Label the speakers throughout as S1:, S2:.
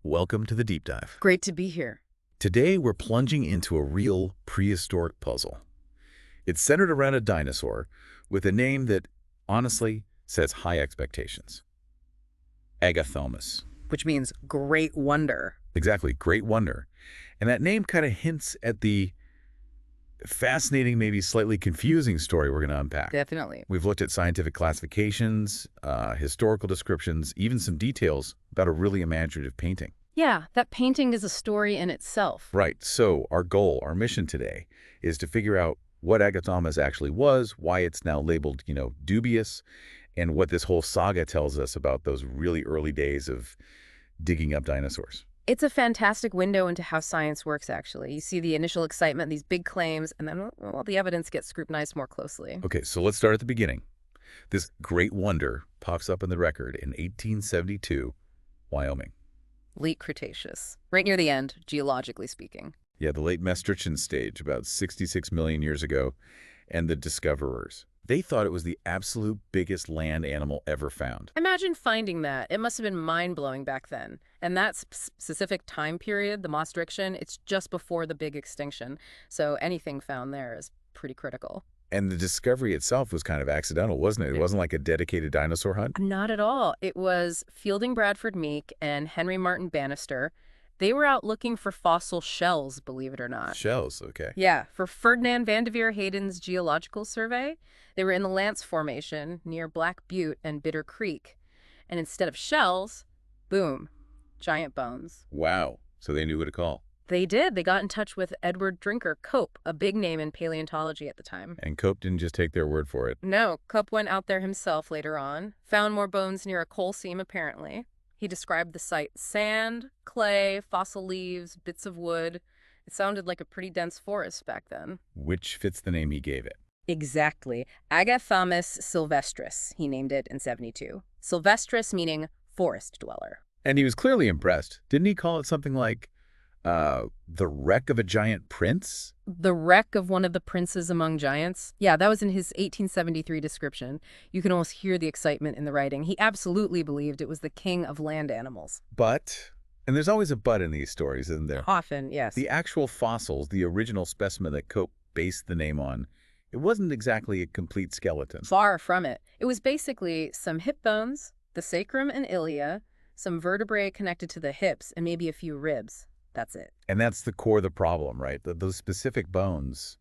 S1: Welcome to the deep dive.
S2: Great to be here.
S1: Today we're plunging into a real prehistoric puzzle. It's centered around a dinosaur with a name that, honestly, sets high expectations. Agathaumas.
S2: Which means great wonder.
S1: Exactly, great wonder. And that name kind of hints at the fascinating, maybe slightly confusing story we're going to unpack.
S2: Definitely.
S1: We've looked at scientific classifications, historical descriptions, even some details about a really imaginative painting.
S2: Yeah, that painting is a story in itself.
S1: Right. So our goal, our mission today, is to figure out what Agathaumas actually was, why it's now labeled, dubious, and what this whole saga tells us about those really early days of digging up dinosaurs.
S2: It's a fantastic window into how science works, actually. You see the initial excitement, these big claims, and then, well, the evidence gets scrutinized more closely.
S1: Okay, so let's start at the beginning. This great wonder pops up in the record in 1872, Wyoming.
S2: Late Cretaceous. Right near the end, geologically speaking.
S1: Yeah, the late Maastrichtian stage, about 66 million years ago, and the discoverers. They thought it was the absolute biggest land animal ever found.
S2: Imagine finding that. It must have been mind-blowing back then. And that specific time period, the Maastrichtian, it's just before the big extinction. So anything found there is pretty critical.
S1: And the discovery itself was kind of accidental, wasn't it? It wasn't like a dedicated dinosaur hunt?
S2: Not at all. It was Fielding Bradford Meek and Henry Martin Bannister. They were out looking for fossil shells, believe it or not.
S1: Shells, okay.
S2: Yeah, for Ferdinand Vanderveer Hayden's geological survey. They were in the Lance Formation near Black Butte and Bitter Creek. And instead of shells, boom, giant bones.
S1: Wow. So they knew who to call.
S2: They did. They got in touch with Edward Drinker Cope, a big name in paleontology at the time.
S1: And Cope didn't just take their word for it.
S2: No, Cope went out there himself later on, found more bones near a coal seam apparently. He described the site: sand, clay, fossil leaves, bits of wood. It sounded like a pretty dense forest back then.
S1: Which fits the name he gave it.
S2: Exactly. Agathaumas sylvestris, he named it in 72. Sylvestris meaning forest dweller.
S1: And he was clearly impressed. Didn't he call it something like the wreck of a giant prince?
S2: The wreck of one of the princes among giants? Yeah, that was in his 1873 description. You can almost hear the excitement in the writing. He absolutely believed it was the king of land animals.
S1: But, and there's always a but in these stories, isn't there?
S2: Often, yes.
S1: The actual fossils, the original specimen that Cope based the name on, it wasn't exactly a complete skeleton.
S2: Far from it. It was basically some hip bones, the sacrum and ilia, some vertebrae connected to the hips, and maybe a few ribs. That's it.
S1: And that's the core of the problem, right? Those specific bones,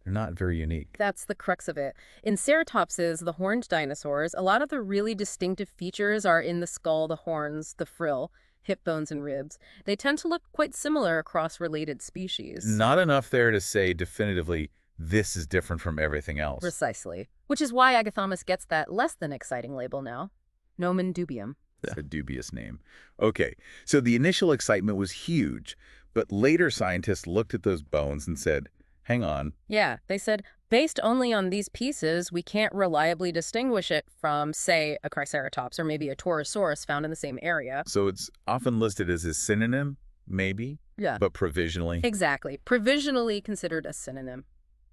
S1: they're not very unique.
S2: That's the crux of it. In Ceratopsids, the horned dinosaurs, a lot of the really distinctive features are in the skull, the horns, the frill, hip bones, and ribs. They tend to look quite similar across related species.
S1: Not enough there to say definitively, this is different from everything else.
S2: Precisely. Which is why Agathaumas gets that less than exciting label now. Nomen dubium.
S1: A dubious name. Okay, so the initial excitement was huge, but later scientists looked at those bones and said, hang on.
S2: Yeah, they said, based only on these pieces, we can't reliably distinguish it from, say, a Triceratops or maybe a Torosaurus found in the same area.
S1: So it's often listed as a synonym, maybe,
S2: Yeah.
S1: but provisionally.
S2: Exactly. Provisionally considered a synonym.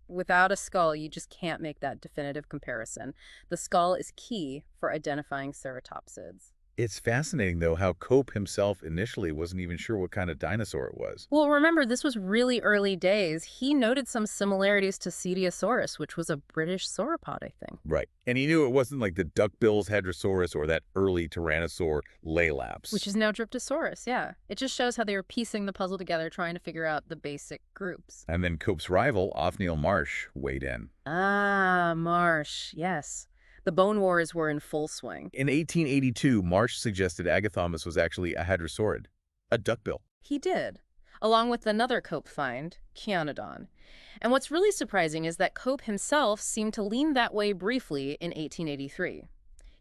S2: Without a skull, you just can't make that definitive comparison. The skull is key for identifying ceratopsids.
S1: It's fascinating, though, how Cope himself initially wasn't even sure what kind of dinosaur it was.
S2: Well, remember, this was really early days. He noted some similarities to Cetiosaurus, which was a British sauropod, I think.
S1: Right. And he knew it wasn't like the duckbill's Hadrosaurus or that early Tyrannosaur Laelaps.
S2: Which is now Dryptosaurus, yeah. It just shows how they were piecing the puzzle together, trying to figure out the basic groups.
S1: And then Cope's rival, Othniel Marsh, weighed in.
S2: Ah, Marsh, yes. The bone wars were in full swing.
S1: In 1882, Marsh suggested Agathaumas was actually a hadrosaurid, a duckbill.
S2: He did, along with another Cope find, Keanodon. And what's really surprising is that Cope himself seemed to lean that way briefly in 1883.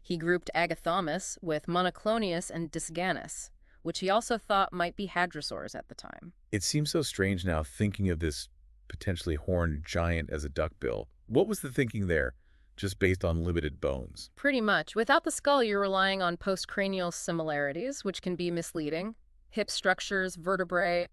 S2: He grouped Agathaumas with Monoclonius and Dysganus, which he also thought might be hadrosaurs at the time.
S1: It seems so strange now thinking of this potentially horned giant as a duckbill. What was the thinking there? Just based on limited bones.
S2: Pretty much. Without the skull, you're relying on postcranial similarities, which can be misleading. Hip structures, vertebrae.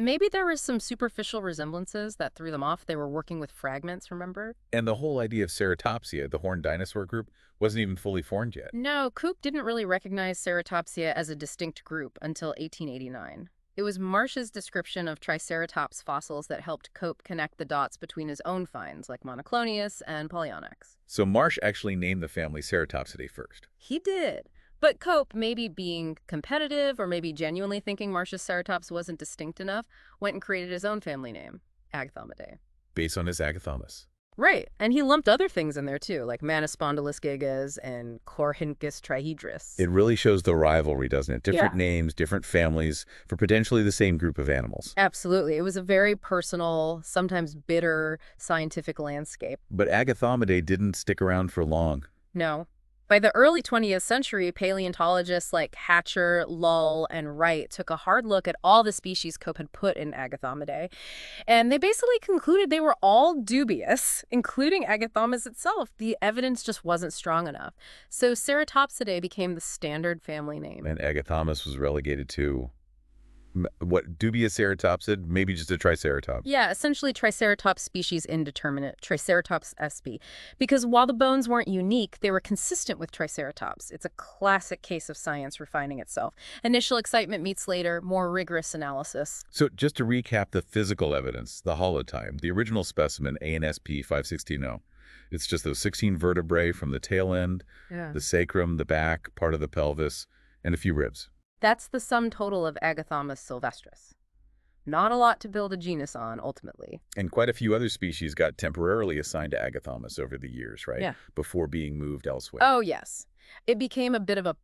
S2: Maybe there were some superficial resemblances that threw them off. They were working with fragments, remember?
S1: And the whole idea of Ceratopsia, the horned dinosaur group, wasn't even fully formed yet.
S2: No, Coop didn't really recognize Ceratopsia as a distinct group until 1889. It was Marsh's description of Triceratops fossils that helped Cope connect the dots between his own finds, like Monoclonius and Polyonyx.
S1: So Marsh actually named the family Ceratopsidae first.
S2: He did. But Cope, maybe being competitive or maybe genuinely thinking Marsh's Ceratops wasn't distinct enough, went and created his own family name, Agathaumidae.
S1: Based on his Agathaumas.
S2: Right, and he lumped other things in there too, like Manispondylus gigas and Chlorhynchus trihedris.
S1: It really shows the rivalry, doesn't it? Different
S2: Yeah.
S1: names, different families for potentially the same group of animals.
S2: Absolutely. It was a very personal, sometimes bitter scientific landscape.
S1: But Agathaumidae didn't stick around for long.
S2: No. By the early 20th century, paleontologists like Hatcher, Lull, and Wright took a hard look at all the species Cope had put in Agathaumidae, and they basically concluded they were all dubious, including Agathaumas itself. The evidence just wasn't strong enough. So Ceratopsidae became the standard family name.
S1: And Agathaumas was relegated to, what, dubious ceratopsid? Maybe just a triceratops.
S2: Yeah, essentially Triceratops species indeterminate, Triceratops sp. Because while the bones weren't unique, they were consistent with Triceratops. It's a classic case of science refining itself. Initial excitement meets later, more rigorous analysis.
S1: So just to recap the physical evidence, the holotype, the original specimen, ANSP 516-0. It's just those 16 vertebrae from the tail end,
S2: Yeah.
S1: the sacrum, the back, part of the pelvis, and a few ribs.
S2: That's the sum total of Agathaumas sylvestris. Not a lot to build a genus on, ultimately.
S1: And quite a few other species got temporarily assigned to Agathaumas over the years, right?
S2: Yeah.
S1: Before being moved elsewhere.
S2: Oh, yes. It became a bit of a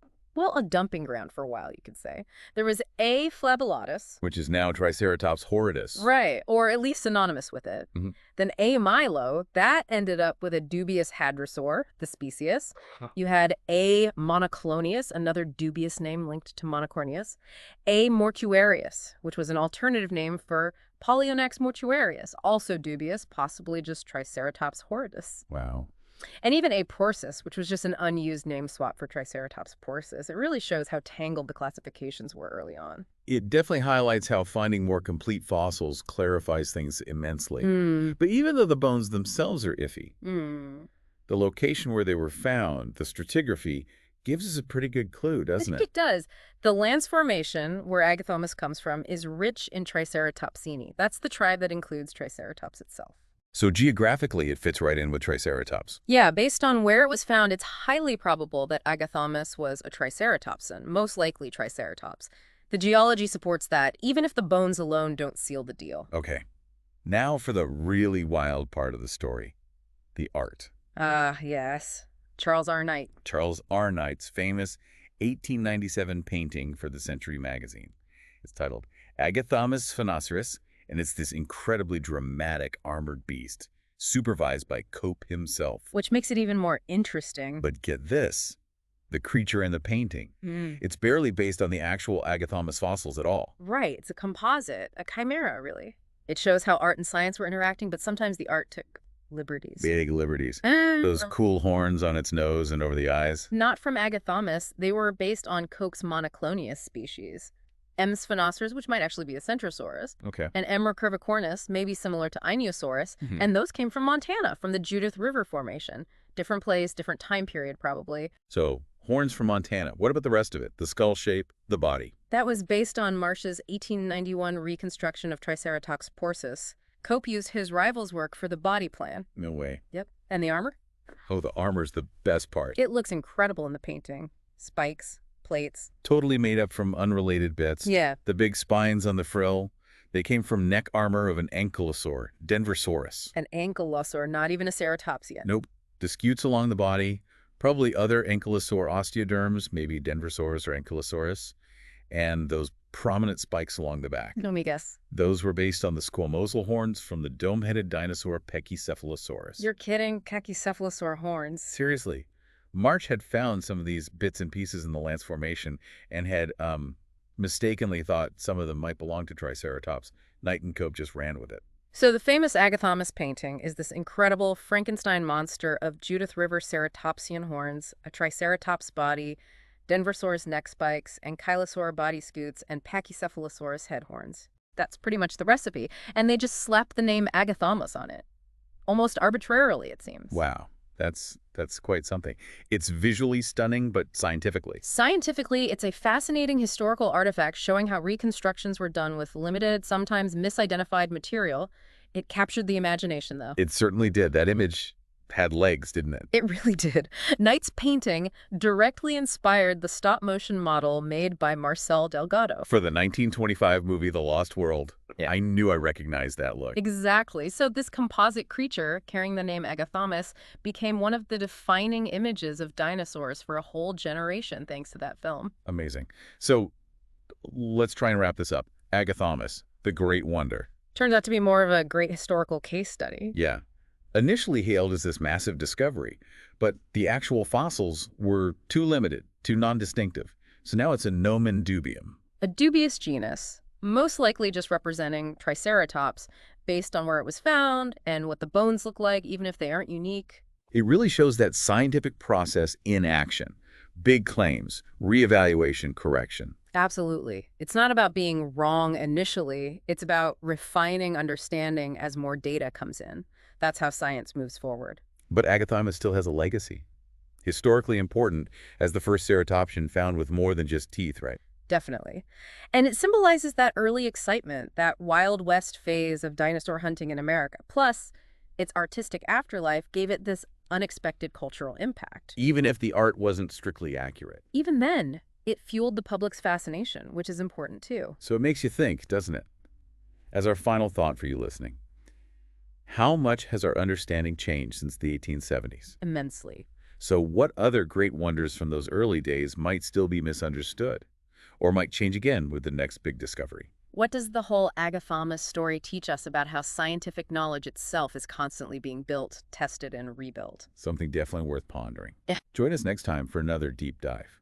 S2: dumping ground for a while, you could say. There was A. flabellatus.
S1: Which is now Triceratops horridus.
S2: Right, or at least synonymous with it.
S1: Mhm.
S2: Then A. milo, that ended up with a dubious hadrosaur, the species. You had A. monoclonius, another dubious name linked to monocorneus. A. mortuarius, which was an alternative name for Polyonyx mortuarius, also dubious, possibly just Triceratops horridus.
S1: Wow.
S2: And even A. porsus, which was just an unused name swap for Triceratops porsus. It really shows how tangled the classifications were early on.
S1: It definitely highlights how finding more complete fossils clarifies things immensely. But even though the bones themselves are iffy, the location where they were found, the stratigraphy, gives us a pretty good clue,
S2: I
S1: doesn't
S2: think
S1: it?
S2: it does. The Lance Formation, where Agathaumas comes from, is rich in Triceratopsini. That's the tribe that includes Triceratops itself.
S1: So geographically, it fits right in with Triceratops.
S2: Yeah, based on where it was found, it's highly probable that Agathaumas was a Triceratopsan, most likely Triceratops. The geology supports that, even if the bones alone don't seal the deal.
S1: Okay. Now for the really wild part of the story, the art.
S2: Ah, yes. Charles R. Knight.
S1: Charles R. Knight's famous 1897 painting for the Century magazine. It's titled Agathaumas Phonoceros, and it's this incredibly dramatic armored beast, supervised by Cope himself.
S2: Which makes it even more interesting.
S1: But get this, the creature in the painting. It's barely based on the actual Agathaumas fossils at all.
S2: Right, it's a composite, a chimera, really. It shows how art and science were interacting, but sometimes the art took liberties.
S1: Big liberties. Those cool horns on its nose and over the eyes.
S2: Not from Agathaumas. They were based on Coke's monoclonius species. M. spinoceros, which might actually be a centrosaurus,
S1: Okay.
S2: and M. recurvicornis, maybe similar to Inosaurus, and those came from Montana, from the Judith River Formation. Different place, different time period, probably.
S1: So, horns from Montana. What about the rest of it? The skull shape, the body.
S2: That was based on Marsh's 1891 reconstruction of Triceratops porsus. Cope used his rival's work for the body plan.
S1: No way.
S2: Yep. And the armor?
S1: Oh, the armor's the best part.
S2: It looks incredible in the painting. Spikes, plates.
S1: Totally made up from unrelated bits.
S2: Yeah.
S1: The big spines on the frill, they came from neck armor of an ankylosaur, Denversaurus.
S2: An ankylosaur, not even a ceratopsia.
S1: Nope. The scutes along the body, probably other ankylosaur osteoderms, maybe Denversaurus or Ankylosaurus, and those prominent spikes along the back.
S2: Let me guess.
S1: Those were based on the squamosal horns from the dome-headed dinosaur Pachycephalosaurus.
S2: You're kidding? Pachycephalosaur horns.
S1: Seriously. March had found some of these bits and pieces in the Lance Formation and had mistakenly thought some of them might belong to Triceratops. Knight and Cope just ran with it.
S2: So the famous Agathaumas painting is this incredible Frankenstein monster of Judith River ceratopsian horns, a Triceratops body, Denversaurus neck spikes, Ankylosaur body scutes, and Pachycephalosaurus head horns. That's pretty much the recipe. And they just slapped the name Agathaumas on it. Almost arbitrarily, it seems.
S1: Wow, that's quite something. It's visually stunning, but scientifically.
S2: Scientifically, it's a fascinating historical artifact showing how reconstructions were done with limited, sometimes misidentified material. It captured the imagination, though.
S1: It certainly did. That image had legs, didn't it?
S2: It really did. Knight's painting directly inspired the stop-motion model made by Marcel Delgado.
S1: For the 1925 movie The Lost World,
S2: Yeah.
S1: I knew I recognized that look.
S2: Exactly. So this composite creature, carrying the name Agathaumas, became one of the defining images of dinosaurs for a whole generation thanks to that film.
S1: Amazing. So let's try and wrap this up. Agathaumas, the Great Wonder.
S2: Turns out to be more of a great historical case study.
S1: Yeah. Initially hailed as this massive discovery, but the actual fossils were too limited, too non-distinctive. So now it's a nomen dubium.
S2: A dubious genus, most likely just representing Triceratops, based on where it was found and what the bones look like, even if they aren't unique.
S1: It really shows that scientific process in action. Big claims, reevaluation, correction.
S2: Absolutely. It's not about being wrong initially. It's about refining understanding as more data comes in. That's how science moves forward.
S1: But Agathaumas still has a legacy. Historically important as the first ceratopsian found with more than just teeth, right?
S2: Definitely. And it symbolizes that early excitement, that Wild West phase of dinosaur hunting in America. Plus, its artistic afterlife gave it this unexpected cultural impact.
S1: Even if the art wasn't strictly accurate.
S2: Even then, it fueled the public's fascination, which is important too.
S1: So it makes you think, doesn't it? As our final thought for you listening, how much has our understanding changed since the 1870s?
S2: Immensely.
S1: So what other great wonders from those early days might still be misunderstood? Or might change again with the next big discovery?
S2: What does the whole Agathaumas story teach us about how scientific knowledge itself is constantly being built, tested, and rebuilt?
S1: Something definitely worth pondering.
S2: Yeah.
S1: Join us next time for another deep dive.